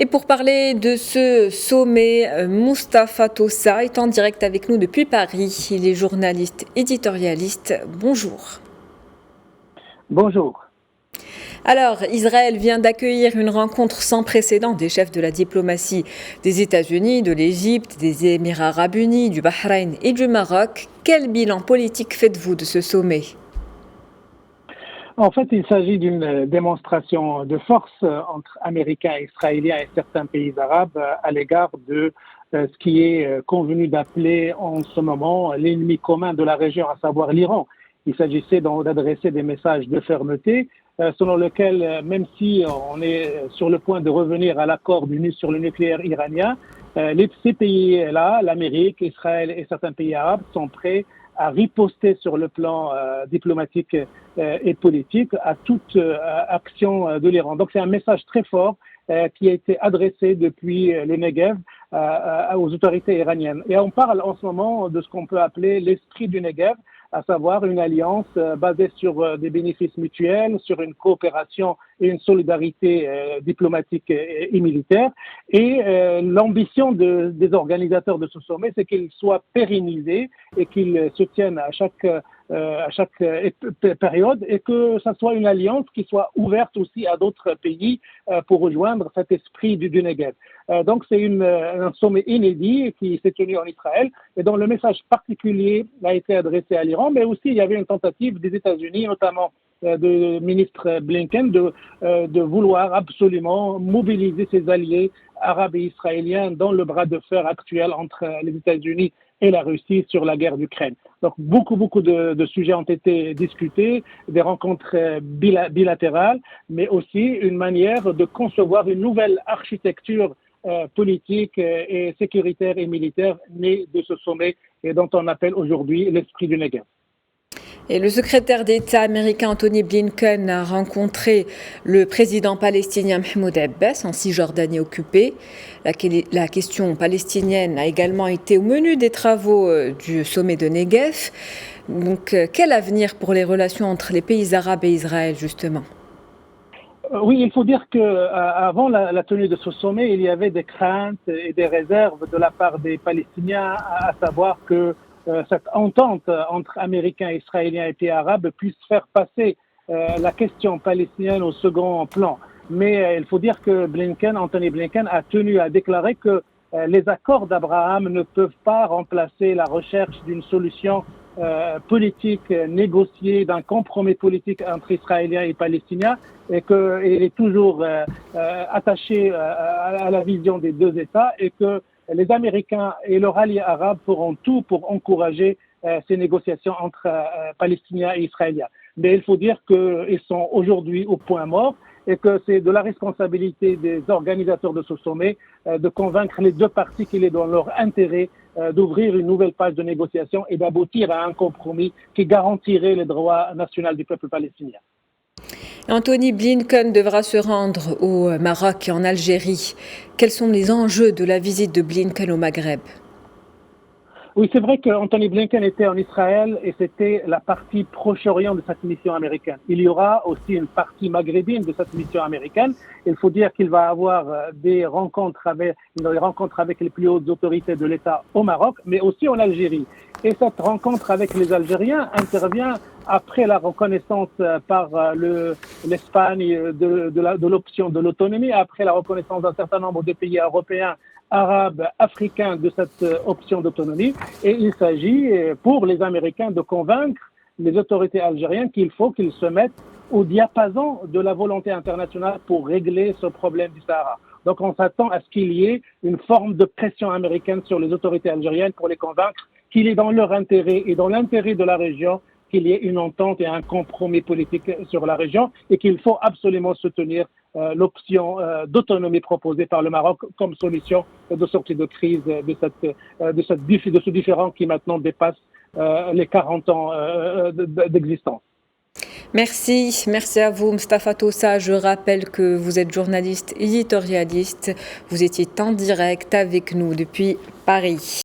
Et pour parler de ce sommet, Mustapha Tossa est en direct avec nous depuis Paris. Il est journaliste éditorialiste. Bonjour. Bonjour. Alors, Israël vient d'accueillir une rencontre sans précédent des chefs de la diplomatie des États-Unis, de l'Égypte, des Émirats arabes unis, du Bahreïn et du Maroc. Quel bilan politique faites-vous de ce sommet ? En fait, il s'agit d'une démonstration de force entre Américains, Israéliens et certains pays arabes à l'égard de ce qui est convenu d'appeler en ce moment l'ennemi commun de la région, à savoir l'Iran. Il s'agissait d'adresser des messages de fermeté selon lesquels, même si on est sur le point de revenir à l'accord sur le nucléaire iranien, ces pays-là, l'Amérique, Israël et certains pays arabes sont prêts à riposter sur le plan diplomatique et politique à toute action de l'Iran. Donc c'est un message très fort qui a été adressé depuis le Negev aux autorités iraniennes. Et on parle en ce moment de ce qu'on peut appeler l'esprit du Negev, à savoir une alliance basée sur des bénéfices mutuels, sur une coopération et une solidarité diplomatique et militaire. Et l'ambition des organisateurs de ce sommet, c'est qu'il soit pérennisé et qu'il se tienne à chaque période et que ça soit une alliance qui soit ouverte aussi à d'autres pays pour rejoindre cet esprit du Negev. Donc c'est un sommet inédit qui s'est tenu en Israël et dont le message particulier a été adressé à l'Iran, mais aussi il y avait une tentative des États-Unis, notamment de ministre Blinken, de vouloir absolument mobiliser ses alliés arabes et israéliens dans le bras de fer actuel entre les États-Unis et la Russie sur la guerre d'Ukraine. Donc beaucoup de sujets ont été discutés, des rencontres bilatérales, mais aussi une manière de concevoir une nouvelle architecture politique et sécuritaire et militaire née de ce sommet et dont on appelle aujourd'hui l'esprit du Negev. Et le secrétaire d'État américain Antony Blinken a rencontré le président palestinien Mahmoud Abbas en Cisjordanie occupée. La question palestinienne a également été au menu des travaux du sommet de Negev. Donc, quel avenir pour les relations entre les pays arabes et Israël, justement ? Oui, il faut dire qu'avant la tenue de ce sommet, il y avait des craintes et des réserves de la part des Palestiniens, à savoir que cette entente entre Américains, Israéliens et pays arabes puisse faire passer la question palestinienne au second plan. Mais il faut dire que Antony Blinken a tenu à déclarer que les accords d'Abraham ne peuvent pas remplacer la recherche d'une solution politique négociée, d'un compromis politique entre Israéliens et Palestiniens, et qu'il est toujours attaché à la vision des deux États et que les Américains et leurs alliés arabes feront tout pour encourager ces négociations entre Palestiniens et Israéliens. Mais il faut dire qu'ils sont aujourd'hui au point mort et que c'est de la responsabilité des organisateurs de ce sommet de convaincre les deux parties qu'il est dans leur intérêt d'ouvrir une nouvelle page de négociation et d'aboutir à un compromis qui garantirait les droits nationaux du peuple palestinien. Antony Blinken devra se rendre au Maroc et en Algérie. Quels sont les enjeux de la visite de Blinken au Maghreb ? Oui, c'est vrai qu'Antony Blinken était en Israël et c'était la partie Proche-Orient de cette mission américaine. Il y aura aussi une partie maghrébine de cette mission américaine. Il faut dire qu'il va avoir des rencontres avec les plus hautes autorités de l'État au Maroc, mais aussi en Algérie. Et cette rencontre avec les Algériens intervient après la reconnaissance par l'Espagne de l'option de l'autonomie, après la reconnaissance d'un certain nombre de pays européens, arabes, africains de cette option d'autonomie. Et il s'agit pour les Américains de convaincre les autorités algériennes qu'il faut qu'ils se mettent au diapason de la volonté internationale pour régler ce problème du Sahara. Donc on s'attend à ce qu'il y ait une forme de pression américaine sur les autorités algériennes pour les convaincre qu'il est dans leur intérêt et dans l'intérêt de la région qu'il y ait une entente et un compromis politique sur la région et qu'il faut absolument soutenir l'option d'autonomie proposée par le Maroc comme solution de sortie de crise de ce différend qui maintenant dépasse les 40 ans d'existence. Merci à vous Mustapha Tossa. Je rappelle que vous êtes journaliste éditorialiste. Vous étiez en direct avec nous depuis Paris.